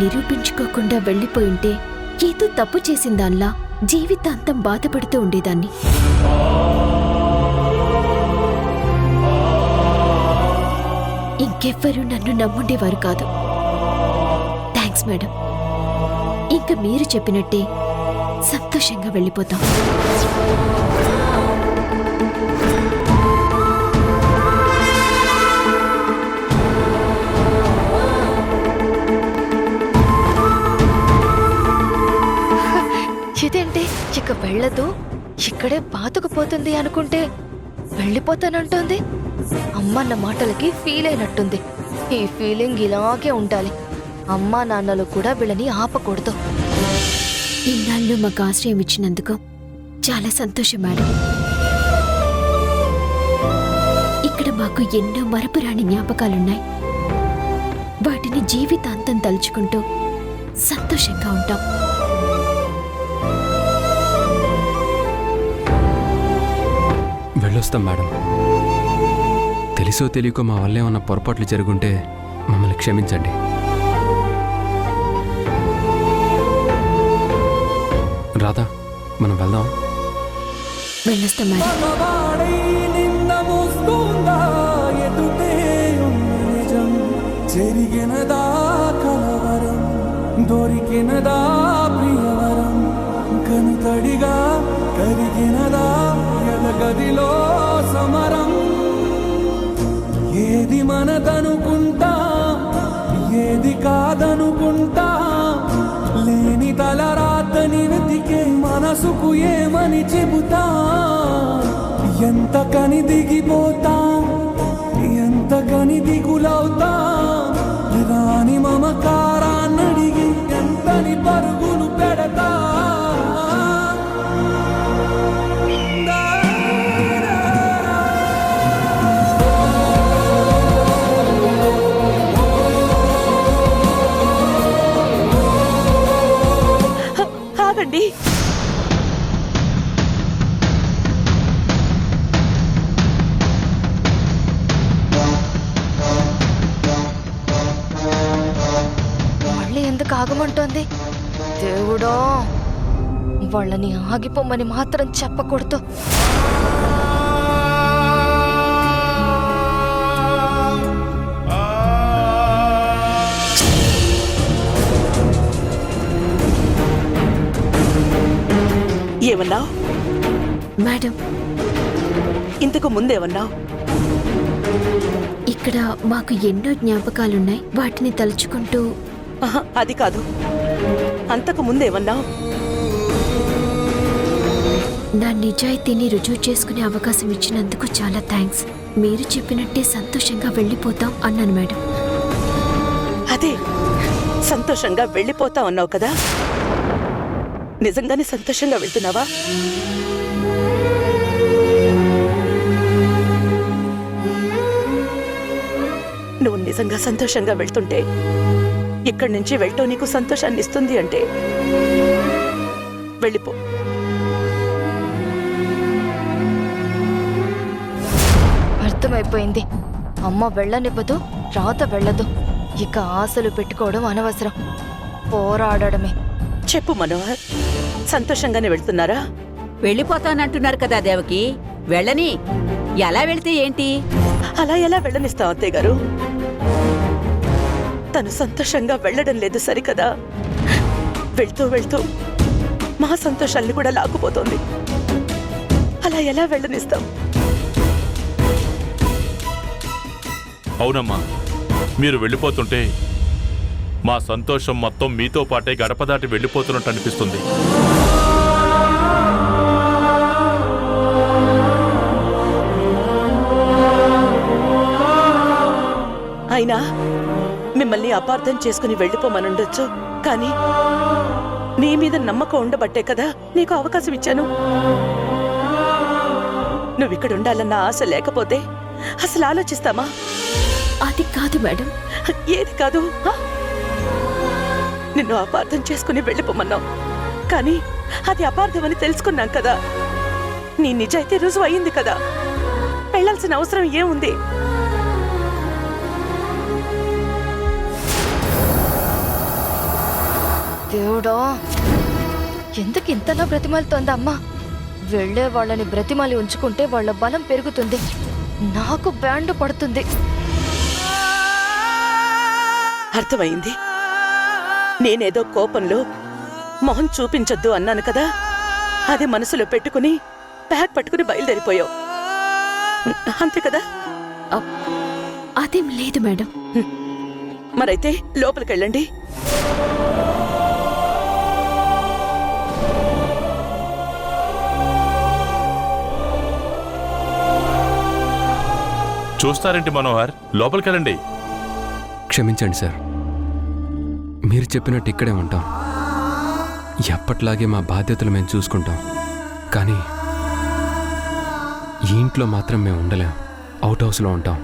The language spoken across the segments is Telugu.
నిరూపించుకోకుండా వెళ్ళిపోయింటే ఏదో తప్పు చేసిందాన్లా జీవితాంతం బాధపడుతూ ఉండేదాన్ని. ఇంకెవ్వరూ నన్ను నమ్ముండేవారు కాదు. Thanks madam. ఇంక మీరు చెప్పినట్టే సంతోషంగా వెళ్ళిపోతాం. ఇదేంటి ఇక వెళ్ళదు, ఇక్కడే బాతుకుపోతుంది అనుకుంటే వెళ్ళిపోతానంటోంది. అమ్మన్న మాటలకి ఫీల్ అయినట్టుంది. ఈ ఫీలింగ్ ఇలాగే ఉండాలి. అమ్మా నాన్నలు కూడా వీళ్ళని ఆపకూడదు. ఇన్నాళ్ళు మాకు ఆశ్రయం ఇచ్చినందుకు చాలా సంతోషం మేడం. ఇక్కడ మాకు ఎన్నో మరపురాని జ్ఞాపకాలున్నాయి. వాటిని జీవితాంతం తలుచుకుంటూ సంతోషంగా ఉంటాం. వెళ్ళొస్తాం మేడం. తెలుసో తెలియకో మా వల్ల ఏమన్నా పొరపాట్లు జరుగుంటే మమ్మల్ని క్షమించండి. రాధా, మనం వెళ్దాం. వెళ్ళొస్తాం మేడం. జరిగినదా కలవరం, దొరికినదా ప్రియవరం, కనుతడిగా కరిగినదా ఎదగదిలో సమరం. ఏది మనదనుకుంటా, ఏది కాదనుకుంటా, లేని తలరాతని వెతికే మనసుకు ఏమని చెబుతా. ఎంత కని దిగిపోతా, ఎంత కని దిగులవుతా, రాని మమకారాన్నడిగి ఎంతని పరుగులు పెడతా. ఆగండి. మళ్ళీ ఎందుకు ఆగమంటోంది? దేవుడా, వాళ్ళని ఆగిపోమని మాత్రం చెప్పకూడదు. ఏమన్నావు మేడం, ఇంతకు ముందేమన్నావు? ఇక్కడ మాకు ఎన్నో జ్ఞాపకాలున్నాయి. వాటిని తలుచుకుంటూ అది కాదు, అంతకు ముందేమన్నావు? నా నిజాయితీని రుజువు చేసుకునే అవకాశం ఇచ్చినందుకు చాలా థ్యాంక్స్. మీరు చెప్పినట్టే సంతోషంగా వెళ్ళిపోతాం అన్నాను మేడం. అదే సంతోషంగా వెళ్ళిపోతా ఉన్నావు కదా, నిజంగానే సంతోషంగా వెళ్తున్నావా? నువ్వు నిజంగా సంతోషంగా వెళ్తుంటే ఇక్కడి నుంచి వెళ్ళటం నీకు సంతోషాన్ని ఇస్తుంది అంటే వెళ్ళిపో. అర్థమైపోయింది. అమ్మ వెళ్ళనివ్వదు, రాత వెళ్ళదు. ఇక ఆశలు పెట్టుకోవడం అనవసరం, పోరాడమే. చెప్పు మనోహర్, సంతోషంగానే వెళ్తున్నారా? వెళ్ళిపోతానంటున్నారు కదా దేవకి, వెళ్ళని. ఎలా వెళ్తే ఏంటి? అలా ఎలా వెళ్ళనిస్తావు అత్తయ్య గారు? తను సంతోషంగా వెళ్ళడం లేదు సరికదా, వెళ్తూ వెళ్తూ మా సంతోషాన్ని కూడా లాక్కుపోతోంది. అలా ఎలా వెళ్ళనిస్తాం? అవునమ్మా, మీరు వెళ్ళిపోతుంటే మా సంతోషం మొత్తం మీతో పాటే గడప దాటి వెళ్ళిపోతున్నట్టు అనిపిస్తుంది. అయినా మిమ్మల్ని అపార్థం చేసుకుని వెళ్ళిపోమనుండొచ్చు, కానీ నీ మీద నమ్మకం ఉండబట్టే కదా నీకు అవకాశం ఇచ్చాను. నువ్విక్కడ ఉండాలన్న ఆశ లేకపోతే అసలు ఆలోచిస్తామా? అది కాదు మేడం. ఏది కాదు? నిన్ను అపార్థం చేసుకుని వెళ్ళిపోమన్నావు, కానీ అది అపార్థమని తెలుసుకున్నాం కదా. నీ నిజాయితీ రుజువు అయింది కదా, వెళ్ళాల్సిన అవసరం ఏముంది? దేవుడా, ఎందుకు ఇంతలా బ్రతిమాలుతోంది అమ్మా? వెళ్లే వాళ్ళని బ్రతిమాలి ఉంచుకుంటే వాళ్ళ బలం పెరుగుతుంది, నాకు బ్యాండ్ పడుతుంది. అర్థమైంది. నేనేదో కోపంలో మొహం చూపించొద్దు అన్నాను కదా, అది మనసులో పెట్టుకుని బ్యాగ్ పట్టుకుని బయలుదేరిపోయావు, అంతే కదా? అదేం లేదు మేడం. మరైతే లోపలికెళ్ళండి. చూస్తారేంటి మనోహర్, లోపలికెళ్ళండి. క్షమించండి సార్, మీరు చెప్పినట్టు ఇక్కడే ఉంటాం. ఎప్పట్లాగే మా బాధ్యతలు మేము చూసుకుంటాం. కానీ ఈ ఇంట్లో మాత్రం మేము ఉండలేం, అవుట్ హౌస్లో ఉంటాం.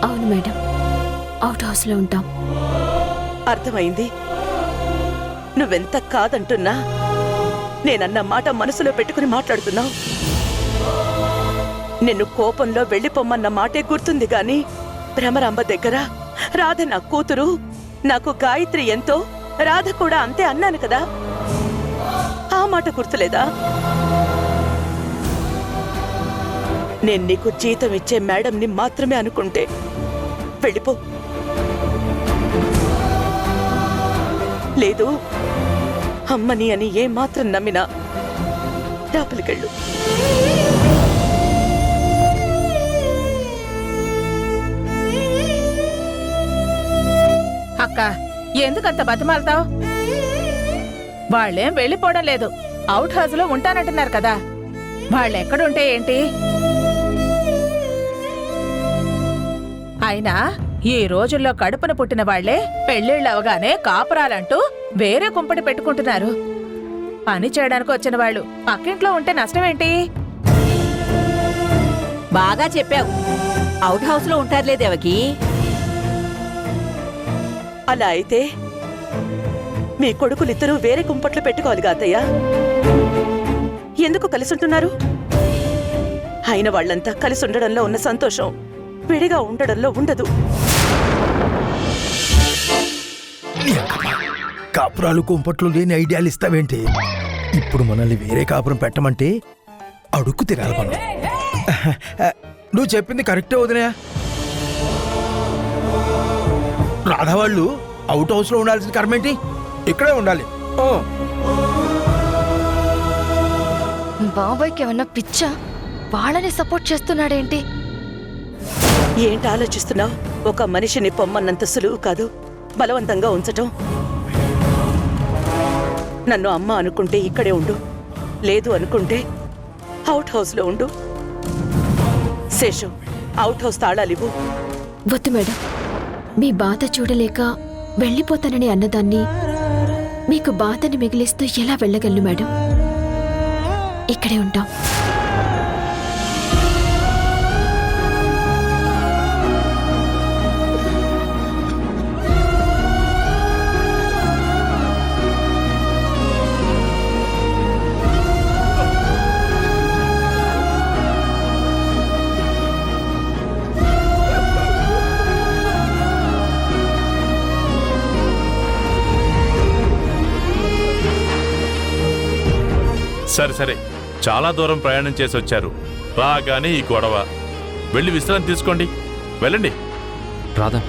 అవును మేడం, అవుట్ హౌస్లో ఉంటాం. అర్థమైంది. నువ్వెంత కాదంటున్నా నేనన్న మాట మనసులో పెట్టుకుని మాట్లాడుతున్నావు. నిన్ను కోపంలో వెళ్ళిపోమ్మన్న మాటే గుర్తుంది గాని, భ్రమరాంబ దగ్గర రాధ నా కూతురు, నాకు గాయత్రి ఎంతో, రాధ కూడా అంతే అన్నాను కదా, ఆ మాట గుర్తులేదా? నేను నీకు జీతం ఇచ్చే మేడంని మాత్రమే అనుకుంటే వెళ్ళిపో. లేదు, అమ్మని అని ఏమాత్రం నమ్మినా లోపలికెళ్ళు. అక్క, ఎందుకంత బతిమాలతావు? వాళ్ళేం వెళ్ళిపోవడం లేదు, అవుట్ హౌస్ లో ఉంటానంటున్నారు కదా. వాళ్ళెక్కడుంటే ఏంటి? అయినా ఈ రోజుల్లో కడుపున పుట్టిన వాళ్లే పెళ్లిళ్ళు అవగానే కాపురాలంటూ వేరే కుంపటి పెట్టుకుంటున్నారు. పని చేయడానికి వచ్చిన వాళ్ళు పక్కింట్లో ఉంటే నష్టమేంటి? బాగా చెప్పావు. అవుట్ హౌస్ లో ఉంటారులే దేవకి. అలా అయితే మీ కొడుకులిద్దరూ వేరే కుంపట్లు పెట్టుకోవాలిగా అత్తయ్య. ఎందుకు కలిసి ఉంటున్నారు? అయిన వాళ్ళంతా కలిసి ఉండడంలో ఉన్న సంతోషం విడిగా ఉండడంలో ఉండదు. కాపురాలు కుంపట్లు లేని ఐడియాలు ఇస్తావేంటి? ఇప్పుడు మనల్ని వేరే కాపురం పెట్టమంటే అడుక్కు తినాలి మనం. నువ్వు చెప్పింది కరెక్టే వదినా. రాధా వాళ్ళు అవుట్ హౌస్ లో ఉండాల్సిన కర్మేంటి, ఇక్కడే ఉండాలి. బాబాయ్కి ఏమన్నా పిచ్చా? వాళ్ళని సపోర్ట్ చేస్తున్నాడేంటి? ఏంటి ఆలోచిస్తున్నావు? ఒక మనిషిని పొమ్మన్నంత సులువు కాదు బలవంతంగా ఉంచటం. నన్ను అమ్మ అనుకుంటే ఇక్కడే ఉండు, లేదు అనుకుంటే అవుట్ హౌస్ లో ఉండు. శేషు, అవుట్ హౌస్ తాళాలివ్వు. వద్దు మేడం, మీ బాధ చూడలేక వెళ్ళిపోతానని అన్నదాన్ని మీకు బాధని మిగిలిస్తూ ఎలా వెళ్ళగలను మేడం? ఇక్కడే ఉంటాం. సరే సరే, చాలా దూరం ప్రయాణం చేసి వచ్చారు, రాగానే ఈ గొడవ. వెళ్ళి విశ్రాంతి తీసుకోండి, వెళ్ళండి. రాధా,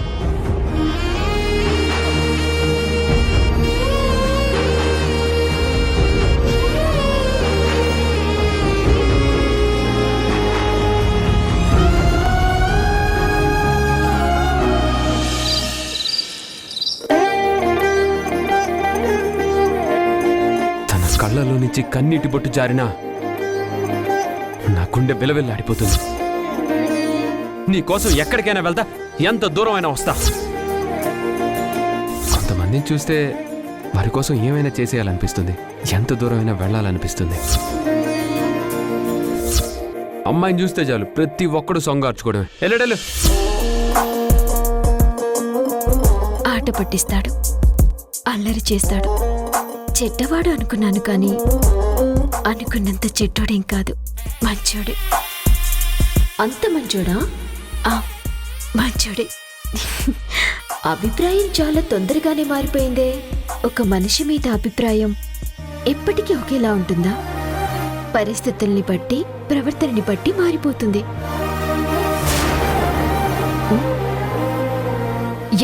కళ్ళలో నుంచి కన్నీటి బొట్టు జారినా నా గుండె బిలబిల్లాడిపోతుంది. నీకోసం ఎక్కడికైనా వెళ్తా, ఎంత దూరం అయినా వస్తా. కొంతమందిని చూస్తే వారి కోసం ఏమైనా చేసేయాలనిపిస్తుంది, ఎంత దూరం అయినా వెళ్ళాలనిపిస్తుంది. అమ్మాయిని చూస్తే చాలు ప్రతి ఒక్కడు సొంగార్చుకోవడమే. వెళ్ళడలు ఆట పట్టిస్తాడు, అల్లరి చేస్తాడు. చెడ్డవాడు అనుకున్నాను కానీ అనుకున్నంత చెడ్డోడేం కాదు, మంచోడే. అంత మంచోడా? మంచోడే. అభిప్రాయం చాలా తొందరగానే మారిపోయిందే. ఒక మనిషి మీద అభిప్రాయం ఎప్పటికీ ఒకేలా ఉంటుందా? పరిస్థితుల్ని బట్టి, ప్రవర్తనని బట్టి మారిపోతుంది.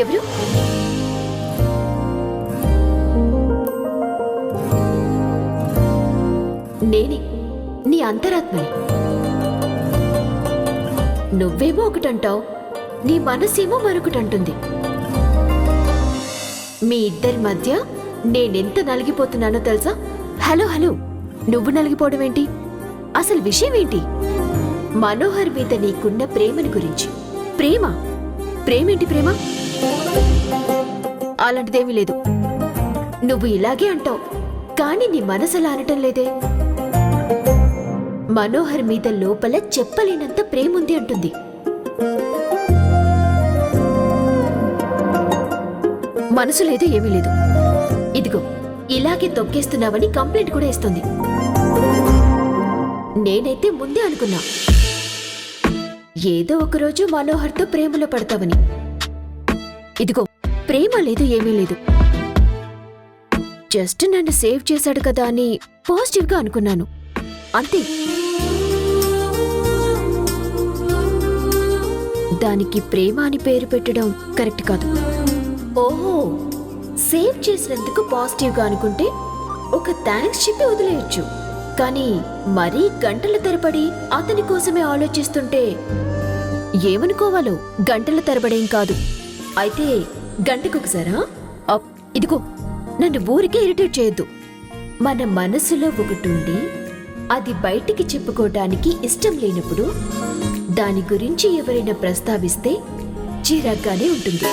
ఎవరు? నేనే, నీ అంతరాత్మని. నువ్వేమో ఒకటంటావు, నీ మనసేమో మరొకటంటుంది. మీ ఇద్దరి మధ్య నేనెంత నలిగిపోతున్నానో తెలుసా? హలో హలో, నువ్వు నలిగిపోవడం ఏంటి? అసలు విషయం ఏంటి? మనోహర్ మీద నీకున్న ప్రేమని గురించి. ప్రేమ? ప్రేమేంటి ప్రేమ? అలాంటిదేమీ లేదు. నువ్వు ఇలాగే అంటావు, కానీ నీ మనసు అలా అనటం లేదే. మనోహర్ మీద లోపల చెప్పలేనంత ప్రేముంది అంటుంది. మనసు లేదు, ఏమీ లేదు. ఇదిగో ఇలాగే తొక్కేస్తున్నావని కంప్లైంట్ కూడా ఇస్తుంది. నేనైతే ముందే అనుకున్నా ఏదో ఒకరోజు మనోహర్తో ప్రేమలో పడతావని. ఇదిగో ప్రేమ లేదు, ఏమీ లేదు. జస్ట్ నన్ను సేవ్ చేశాడు కదా అని పాజిటివ్గా అనుకున్నాను, అంతే. దానికి ప్రేమ అని పేరు పెట్టడం కరెక్ట్ కాదు. ఓహో, సేవ్ చేసినందుకు పాజిటివ్గా అనుకుంటే ఒక థ్యాంక్స్ చెప్పి వదిలేయచ్చు. కానీ మరీ గంటల తరబడి అతని కోసమే ఆలోచిస్తుంటే ఏమనుకోవాలో. గంటల తరబడేం కాదు, అయితే గంటకొకసారా? ఇదిగో నన్ను ఊరికే ఇరిటేట్ చేయొద్దు. మన మనసులో ఒకటుండి అది బయటికి చెప్పుకోవటానికి ఇష్టం లేనప్పుడు దాని గురించి ఎవరైనా ప్రస్తావిస్తే చిరాగ్గానే ఉంటుంది.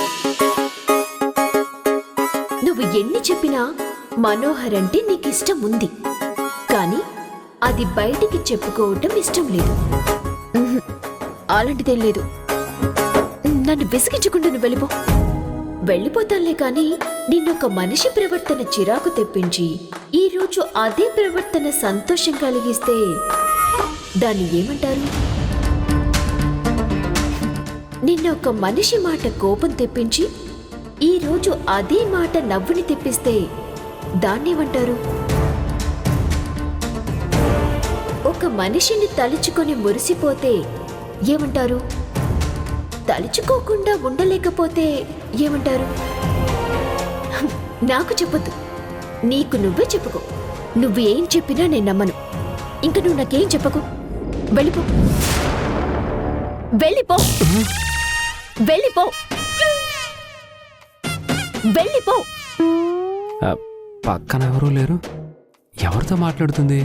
నువ్వు ఎన్ని చెప్పినా మనోహర్ అంటే నీకిష్టం ఉంది, కానీ అది బయటికి చెప్పుకోవటం ఇష్టం లేదు. అలాంటిదేం లేదు. నన్ను విసిగించకుండా నువ్వు వెళ్ళిపో. వెళ్ళిపోతానులే, కానీ నిన్నొక మనిషి ప్రవర్తన చిరాకు తెప్పించి ఈరోజు అదే ప్రవర్తన సంతోషం కలిగిస్తే దాన్ని ఏమంటారు? నిన్నొక మనిషి మాట కోపం తెప్పించి ఈరోజు అదే మాట నవ్వుని తెప్పిస్తే దాన్నేమంటారు? ఒక మనిషిని తలుచుకొని మురిసిపోతే ఏమంటారు? తలుచుకోకుండా ఉండలేకపోతే ఏమంటారు? నాకు చెప్పొద్దు, నీకు నువ్వే చెప్పుకో. నువ్వు ఏం చెప్పినా నేను నమ్మను. ఇంక నువ్వు నాకేం చెప్పకు. వెళ్ళిపో, వెళ్ళిపో, వెళ్ళిపో, వెళ్ళిపో. పక్కన ఎవరూ లేరు. ఎవరితో మాట్లాడుతుంది?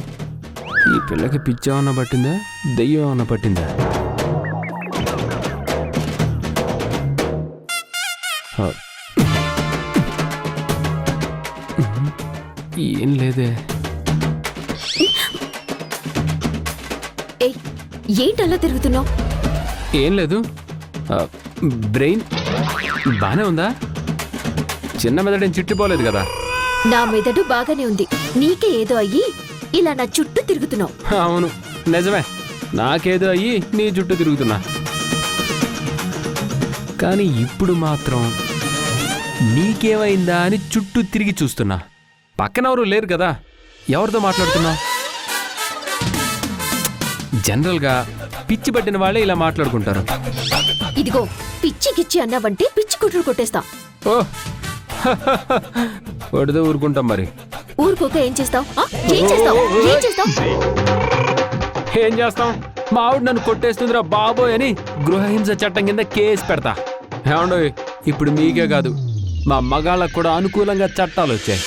ఈ పిల్లకి పిచ్చేమన్నా పట్టిందా, దెయ్యం ఏమన్నా పట్టిందా? ఏం లేదే. ఏంటి అలా తిరుగుతున్నావు? ఏం లేదు. బ్రెయిన్ బానే ఉందా? చిన్న మెదడేం చిట్టిపోలేదు కదా? నా మెదడు బాగానే ఉంది. నీకే ఏదో అయ్యి ఇలా నా చుట్టూ తిరుగుతున్నావు. అవును, నిజమే. నాకేదో అయ్యి నీ చుట్టూ తిరుగుతున్నా. కానీ ఇప్పుడు మాత్రం నీకేమైందా అని చుట్టూ తిరిగి చూస్తున్నా. పక్కన ఎవరు లేరు కదా, ఎవరితో మాట్లాడుతున్నావు? జనరల్గా పిచ్చి పట్టిన వాళ్ళే ఇలా మాట్లాడుకుంటారు. ఇదిగో పిచ్చి గిచ్చి అన్నావంటే పిచ్చి కుట్రు కొట్టేస్తా. ఓ కొడితే ఊరుకుంటాం. మరి ఊరుకోక ఏం చేస్తావు? ఏం చేస్తావు? ఏం చేస్తావు? ఏం చేస్తాం? మా ఆవిడ నన్ను కొట్టేస్తుందిరా బాబోయ్ అని గృహహింస చట్టం కింద కేసు పెడతా. ఏమండో, ఇప్పుడు మీకే కాదు మా మగాళ్ళకు కూడా అనుకూలంగా చట్టాలు వచ్చాయి.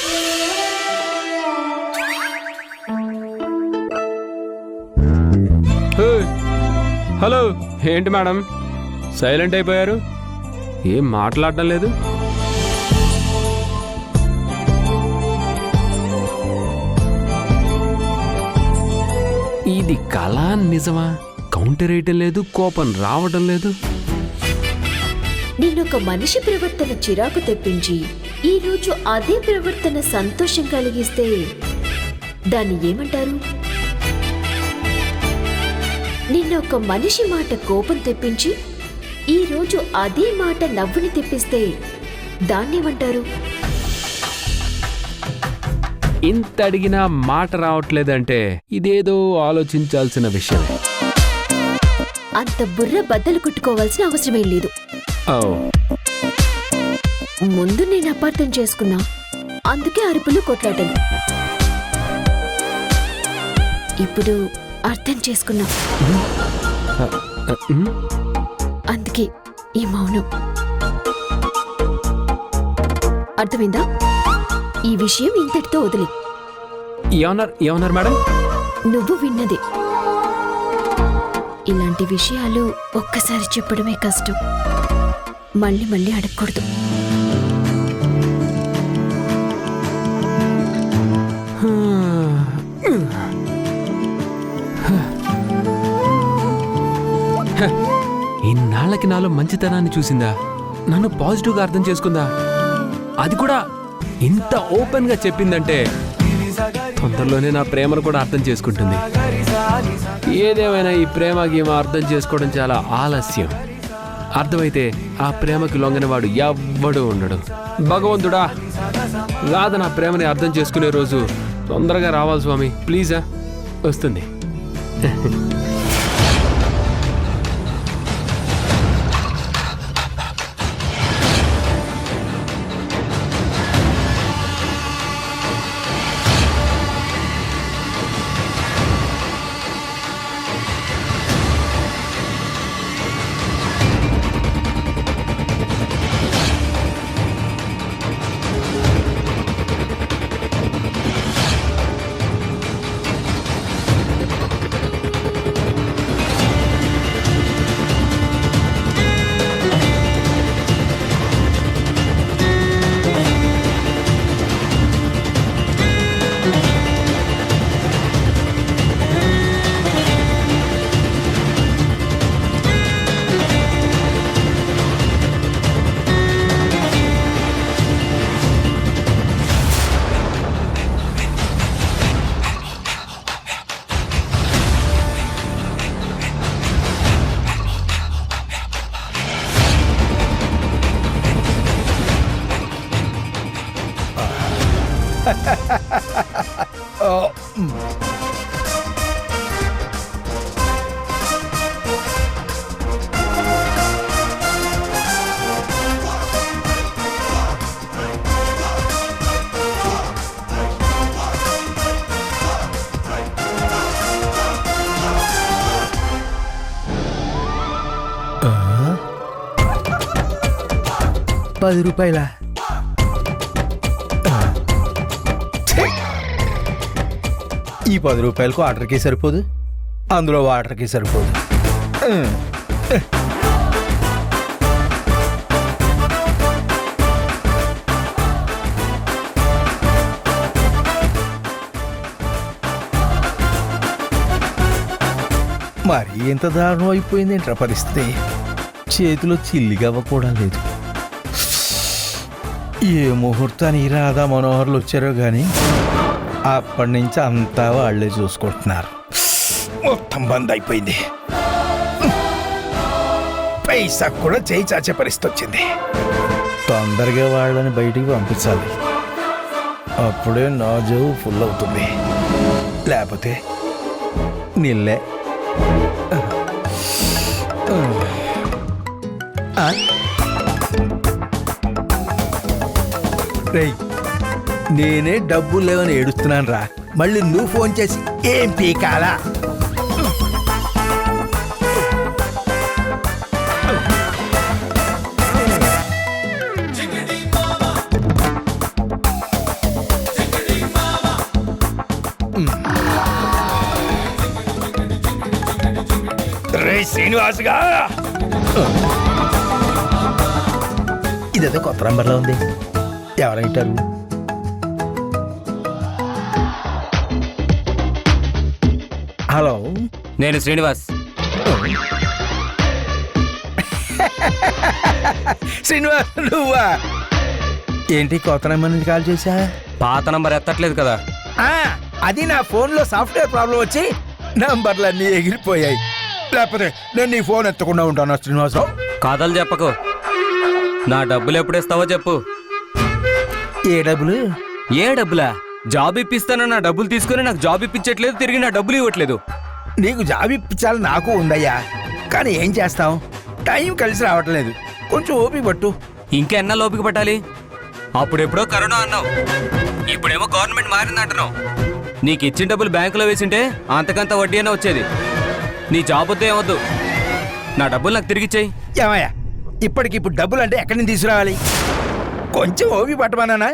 హలో, ఏంటి మేడం సైలెంట్ అయిపోయారు? ఏం మాట్లాడటం లేదు? ఇది కళ నిజమా? కౌంటర్ వేయటం లేదు, కోపం రావడం లేదు. నిన్నొక మనిషి ప్రవర్తన చిరాకు తెప్పించి ఈరోజు అదే ప్రవర్తన సంతోషం కలిగిస్తే దాన్ని ఏమంటారు? నిన్నొక మనిషి మాట కోపం తెప్పించి ఈరోజు అదే మాట నవ్వుని తెప్పిస్తే దాన్నేమంటారు? ఇంత అడిగినా మాట రావట్లేదంటే ఇదేదో ఆలోచించాల్సిన విషయమే. అంత బుర్ర బద్దలు కుట్టుకోవాల్సిన అవసరమేం లేదు. ఓ, ముందు నేను అపార్థం చేసుకున్నా, అందుకే అరుపులు కొట్లాటలు. ఇప్పుడు అర్థం చేసుకున్నా, అందుకే ఈ మౌనం. అర్థమైందా? ఈ విషయం ఇంతటితో వదిలి. ఏమన్నారు మేడం? నువ్వు విన్నది. ఇలాంటి విషయాలు ఒక్కసారి చెప్పడమే కష్టం, మళ్ళీ మళ్ళీ అడగకూడదు. ఇన్నాళ్ళకి నాలో మంచితనాన్ని చూసిందా, నన్ను పాజిటివ్గా అర్థం చేసుకుందా, అది కూడా ఇంత ఓపెన్ గా చెప్పిందంటే తొందరలోనే నా ప్రేమను కూడా అర్థం చేసుకుంటుంది. ఏదేమైనా ఈ ప్రేమ గీమ అర్థం చేసుకోవడం చాలా ఆలస్యం. అర్థమైతే ఆ ప్రేమకి లొంగనివాడు ఎవ్వడూ ఉండడు. భగవంతుడా, రాధ నా ప్రేమని అర్థం చేసుకునే రోజు తొందరగా రావాలి స్వామి, ప్లీజా. వస్తుంది. ₹10. ఈ ₹10 ఆర్డర్కి సరిపోదు, అందులో వాటర్కి సరిపోదు. మరి ఎంత దారుణం అయిపోయింది ఏంట్రా పరిస్థితి. చేతిలో చిల్లిగవ్వ కూడా లేదు. ఏ ముహూర్తానికి రాధా మనోహర్లు వచ్చారో గాని అప్పటి నుంచి అంతా వాళ్లే చూసుకుంటున్నారు. మొత్తం బంద్ అయిపోయింది. పైసా కూడా చేయి చాచే పరిస్థితి వచ్చింది. తొందరగా వాళ్ళని బయటికి పంపించాలి, అప్పుడే నా జేబు ఫుల్ అవుతుంది. లేకపోతే నిల్లే. నేనే డబ్బులు లేవని ఏడుస్తున్నాను రా, మళ్ళీ నువ్వు ఫోన్ చేసి ఏం పీకాలా? రే శ్రీనివాసుగా, ఇదేదో కొత్త నంబర్లో ఉంది. ఎవరైంటారు? హలో, నేను శ్రీనివాస్. శ్రీనివాస్ నువ్వా? ఏంటి కొత్త నెంబర్ నుంచి కాల్ చేశా? పాత నంబర్ ఎత్తట్లేదు కదా. అది నా ఫోన్లో సాఫ్ట్వేర్ ప్రాబ్లం వచ్చి నంబర్లన్నీ ఎగిరిపోయాయి. లేకపోతే నేను నీ ఫోన్ ఎత్తకుండా ఉంటాను శ్రీనివాసరావు. కథలు చెప్పకు. నా డబ్బులు ఎప్పుడు ఇస్తావో చెప్పు. ఏ డబ్బులు? ఏ డబ్బులా? జాబ్ ఇప్పిస్తానని నా డబ్బులు తీసుకుని నాకు జాబ్ ఇప్పించట్లేదు, తిరిగి నా డబ్బులు ఇవ్వట్లేదు. నీకు జాబ్ ఇప్పించాలి నాకు ఉందయ్యా, కానీ ఏం చేస్తాం, టైం కలిసి రావట్లేదు. కొంచెం ఓపిక పట్టు. ఇంకెన్నా లోపిక పట్టాలి? అప్పుడెప్పుడో కరోనా అన్నావు, ఇప్పుడేమో గవర్నమెంట్ మారింది అంటున్నావు. నీకు ఇచ్చిన డబ్బులు బ్యాంకులో వేసింటే అంతకంత వడ్డీ అయినా వచ్చేది. నీ జాబ్ వద్దు ఏమొద్దు, నా డబ్బులు నాకు తిరిగిచ్చేయి. ఏమయ్యా, ఇప్పటికిప్పుడు డబ్బులు అంటే ఎక్కడి నుంచి తీసుకురావాలి? కొంచెం ఓపిక పట్టమన్నానా?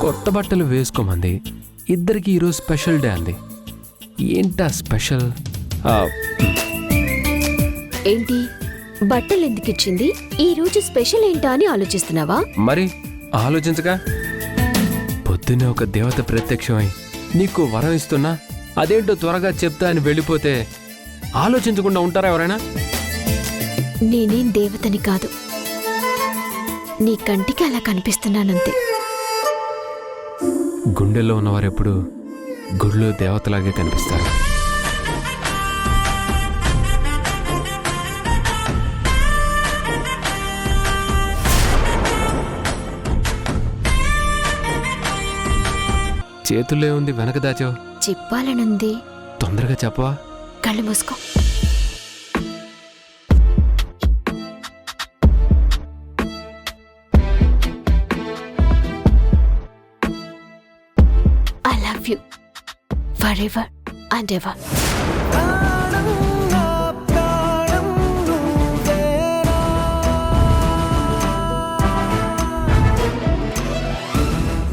కొత్త బట్టలు వేసుకోమంది, ఇద్దరికి ఈరోజు స్పెషల్ డే అంది. ఏంటా స్పెషల్? ఏంటి బట్టలు ఎందుకు ఇచ్చింది? ఈ రోజు స్పెషల్ ఏంటా అని ఆలోచిస్తున్నావా? మరి ఆలోచించగా పొద్దున్నే ఒక దేవత ప్రత్యక్షమై నీకు వరం ఇస్తున్నా, అదేంటో త్వరగా చెప్తా అని వెళ్ళిపోతే ఆలోచించకుండా ఉంటారా ఎవరైనా? నేనేం దేవతని కాదు, నీ కంటికి అలా కనిపిస్తున్నానంతే. గుండెల్లో ఉన్నవారెప్పుడు గుడిలో దేవతలాగే కనిపిస్తారు. చేతుల్లో ఉంది వెనక దాచావు, చెప్పాలనుంది. తొందరగా చెప్పవా? కళ్ళు మూసుకో. I love you forever and ever.